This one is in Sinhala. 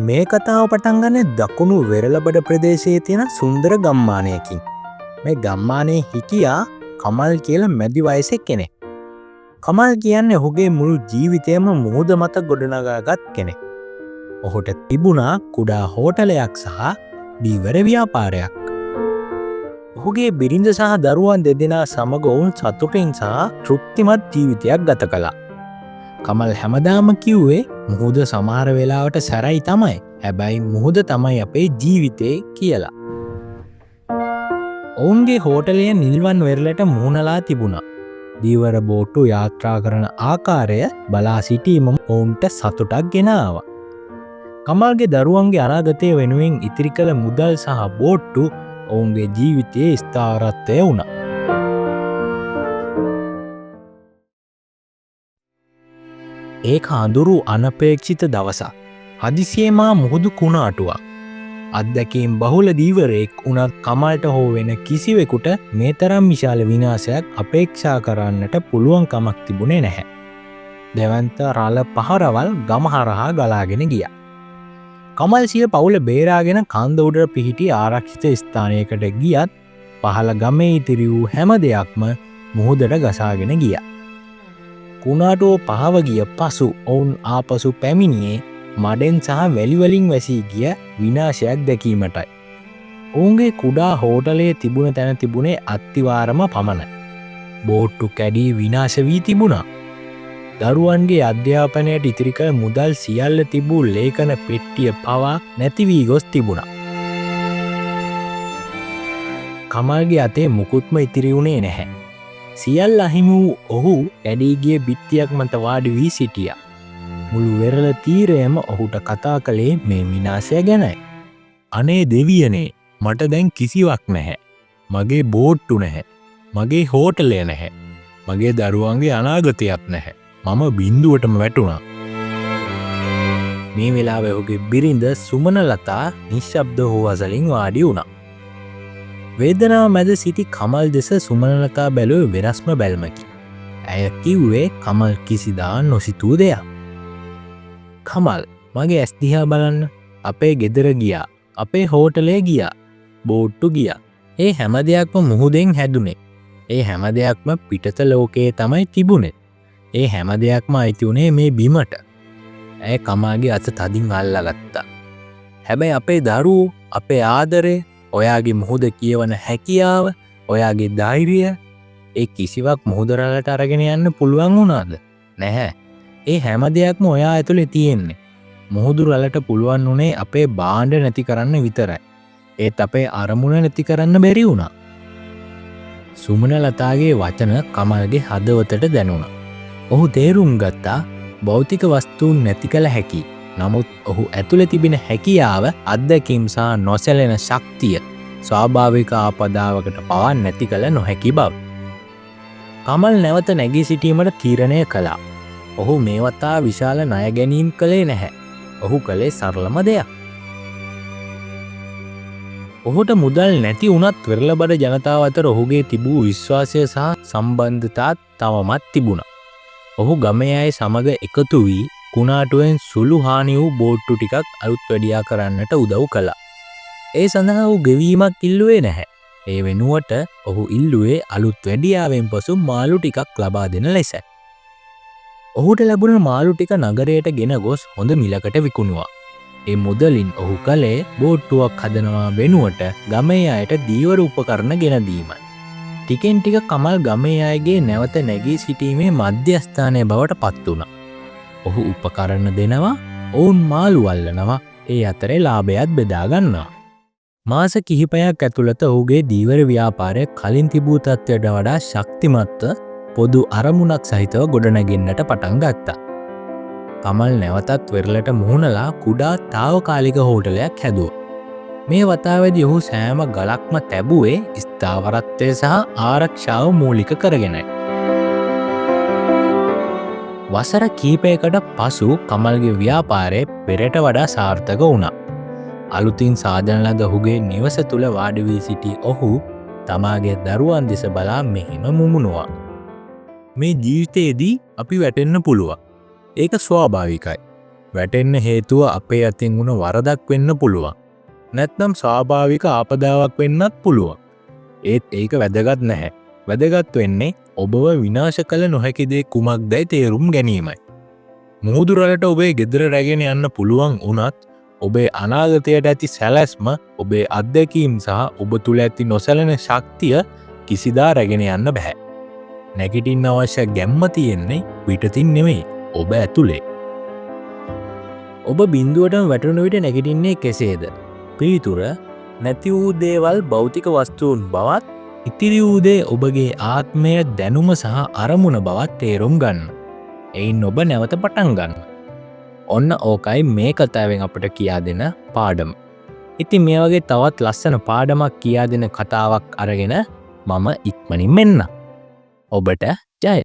මේ කතාව පටන් ගන්නේ දකුණු වෙරළබඩ ප්‍රදේශයේ තියෙන සුන්දර ගම්මානයකින්. මේ ගම්මානයේ හිටියා කමල් කියලා මැදි වයසේ කෙනෙක්. කමල් කියන්නේ ඔහුගේ මුළු ජීවිතයම මුහුද මත ගොඩනගාගත් කෙනෙක්. ඔහුට තිබුණා කුඩා හෝටලයක් සහ බීවර ව්‍යාපාරයක්. ඔහුගේ බිරිඳ සහ දරුවන් දෙදෙනා සමග ඔවුන් සතුටින් සහ තෘප්තිමත් ජීවිතයක් ගත කළා. කමල් හැමදාම කිව්වේ මුහුද සමහර වෙලාවට සැරයි තමයි. හැබැයි මුහුද තමයි අපේ ජීවිතේ කියලා. ඔවුන්ගේ හෝටලය නිල්වන් වෙරළට මුහුණලා තිබුණා. දීවර බෝට්ටු යාත්‍රා කරන ආකාරය බලා සිටීමම ඔවුන්ට සතුටක් ගෙන ආවා. කමල්ගේ දරුවන්ගේ අනාගතය වෙනුවෙන් ඉතිරි කළ මුදල් සහ බෝට්ටු ඔවුන්ගේ ජීවිතයේ ස්ථාවරත්වය වුණා. ඒක අඳුරු අනපේක්ෂිත දවසක්. හදිසියේම මුහුදු කුණාටුවක්. අත්දැකීම් බහුල දීවරයෙක් උනත් කමල්ට හෝ වෙන කිසිවෙකුට මේ තරම් විශාල විනාශයක් අපේක්ෂා කරන්නට පුළුවන් කමක් තිබුණේ නැහැ. දෙවන්ත රළ පහරවල් ගමහරහා ගලාගෙන ගියා. කමල් සිය පවුල බේරාගෙන කන්ද උඩට පිහිටි ආරක්ෂිත ස්ථානයකට ගියත් පහළ ගමේ ඉතිරි වූ හැම දෙයක්ම මුහුදට ගසාගෙන ගියා. කුණාටුව පහව ගිය පසු ඔවුන් ආපසු පැමිණියේ මඩෙන් සහ වැලිවලින් වැසී ගිය විනාශයක් දැකීමටයි. ඔවුන්ගේ කුඩා හෝටලයේ තිබුණ තැන තිබුණේ අත්තිවාරම පමණයි. බෝට්ටු කැඩී විනාශ වී තිබුණා. දරුවන්ගේ අධ්‍යාපනයට ඉතිරි කළ මුදල් සියල්ල තිබූ ලේඛන පෙට්ටිය පවා නැති වී ගොස් තිබුණා. කමල්ගේ අතේ මුකුත්ම ඉතිරි වුණේ නැහැ. සියල්ල අහිමි වූ ඔහු කැඩී බිත්තියක් මත වාඩි වී සිටියා. මුළු වෙරළ තීරයම ඔහුට කතා කළේ මේ විනාශය ගැනයි. අනේ දෙවියනේ, මට දැන් කිසිවක් නැහැ. මගේ බෝට්ටු නැහැ. මගේ හෝටලය නැහැ. මගේ දරුවන්ගේ අනාගතයක් නැහැ. මම බින්දුවටම වැටුණා. මේ වෙලාවේ ඔහුගේ බිරිඳ සුමනලතා නිශ්ශබ්ද හෝ අසලින් වාඩි වුණා. වේදනාව මැද සිටි කමල් දෙස සුමනලතා බැලුවේ වෙනස්ම බැල්මකි. ඇය කිව්වේ කමල් කිසිදා නොසිතූ දෙයක්. කමල්, මගේ ඇස් දිහා බලන්න. අපේ ගෙදර ගියා. අපේ හෝටලේ ගියා. බෝට්ටු ගියා. ඒ හැම දෙයක්ම මුහුදෙන් හැදුනේ. ඒ හැම දෙයක්ම පිටත ලෝකයේ තමයි තිබුණේ. ඒ හැම දෙයක්ම අයිති වුණේ මේ බිමට. ඇය කමල්ගේ අත තදින් අල්ලගත්තා. හැබැයි අපේ දරුවෝ, අපේ ආදරේ, ඔයාගේ මුහුද කියවන හැකියාව, ඔයාගේ ධෛර්යය, ඒ කිසිවක් මුහුදරලට අරගෙන යන්න පුළුවන් වුණාද? නැහැ. ඒ හැම දෙයක්ම ඔයා ඇතුලේ තියෙන්නේ. මුහුදු රළට පුළුවන් වුණේ අපේ බාණ්ඩ නැති කරන්න විතරයි. ඒත් අපේ අරමුණ නැති කරන්න බැරි වුණා. සුමනලතාගේ වචන කමල්ගේ හදවතට දැනුණා. ඔහු තේරුම් ගත්තා භෞතික වස්තුන් නැති කළ හැකි. නමුත් ඔහු ඇතුළේ තිබෙන හැකියාව, අත්දැකීම් සහ නොසැලෙන ශක්තිය ස්වාභාවික ආපදාවකට පවා නැති කළ නොහැකි බව. කමල් නැවත නැගී සිටීමට තීරණය කළා. ඔහු මේ වතා විශාල ණය ගැනීම් කළේ නැහැ. ඔහු කළේ සරලම දෙයක්. ඔහුට මුදල් නැති වුණත් වෙරළබඩ ජනතාව අතර ඔහුගේ තිබූ විශ්වාසය සහ සම්බන්ධතා තවමත් තිබුණා. ඔහු ගමේ අය සමග එකතු වී කුණාටුවෙන් සුළු හානි වූ බෝට්ටු ටිකක් අලුත් වැඩියා කරන්නට උදව් කළා. ඒ සඳහා ඔහු ගෙවීමක් ඉල්ලුවේ නැහැ. ඒ වෙනුවට ඔහු ඉල්ලුවේ අලුත් වැඩියාවෙන් පසු මාළු ටිකක් ලබා දෙන ලෙසයි. ඔහුට ලැබුණ මාළු ටික නගරයට ගෙන ගොස් හොඳ මිලකට විකුණුවා. ඒ මුදලින් ඔහු කළේ බෝට්ටුවක් හදනවා වෙනුවට ගමේ අයට දීවර උපකරණ ගෙන දීමයි. ටිකෙන් ටික කමල් ගමේ අයගේ නැවත නැගී සිටීමේ මධ්‍යස්ථානය බවට පත් වුණා. ඔහු උපකරණ දෙනවා, ඔවුන් මාළු අල්ලනවා, ඒ අතරේ ලාභයත් බෙදා ගන්නවා. මාස කිහිපයක් ඇතුළත ඔහුගේ දීවර ව්‍යාපාරය කලින් තිබූ තත්ත්වයට වඩා ශක්තිමත්ව පොදු අරමුණක් සහිතව ගොඩනැගෙන්නට පටන් ගත්තා. කමල් නැවතත් වෙරළට මුහුණලා කුඩා තාවකාලික හෝටලයක් හැදුවා. මේ වතාවේදී ඔහු සෑම ගලක්ම තැබුවේ ස්ථාවරත්වය සහ ආරක්ෂාව මූලික කරගෙනයි. වසර කීපයකට පසු කමල්ගේ ව්‍යාපාරය පෙරට වඩා සාර්ථක වුණා. අලුතින් සාධන ලද ඔහුගේ නිවස තුල වාඩි වී සිටි ඔහු තමාගේ දරුවන් දෙස බලා මෙහෙම මුමුණුවා. මේ ජීවිතයේදී අපි වැටෙන්න පුළුවන්. ඒක ස්වාභාවිකයි. වැටෙන්න හේතුව අපේ අතින් වුණ වරදක් වෙන්න පුළුවන්. නැත්නම් ස්වාභාවික ආපදාවක් වෙන්නත් පුළුවන්. ඒත් ඒක වැදගත් නැහැ. වැදගත් වෙන්නේ ඔබව විනාශ කළ නොහැකි දේ කුමක්දයි තේරුම් ගැනීමයි. මුහුදුරලට ඔබේ ගෙදර රැගෙන යන්න පුළුවන් වුණත් ඔබේ අනාගතයට ඇති සැලැස්ම ඔබේ අත්දැකීම් සහ ඔබ තුළ ඇති නොසැලෙන ශක්තිය කිසිදා රැගෙන යන්න බැහැ. නැගිටින්න අවශ්‍ය ගැම්ම තියෙන්නේ පිටතින් නෙමෙයි ඔබ ඇතුලේ. ඔබ බිඳුවටම වැටුණු විට නැගිටින්නේ කෙසේද? පිළිතුර නැති වූ දේවල් භෞතික වස්තුන් බවත් ඉතිරි වූ දේ ඔබගේ ආත්මය දැනුම සහ අරමුණ බවත් තේරුම් ගන්න. එයින් ඔබ නැවත පටන් ගන්න. ඔන්න ඕකයි මේ කතාවෙන් අපට කියා දෙන පාඩම. ඉතින් මේ වගේ තවත් ලස්සන පාඩමක් කියා දෙන කතාවක් අරගෙන මම ඉක්මනින් මෙන්න. ඔබට ජය.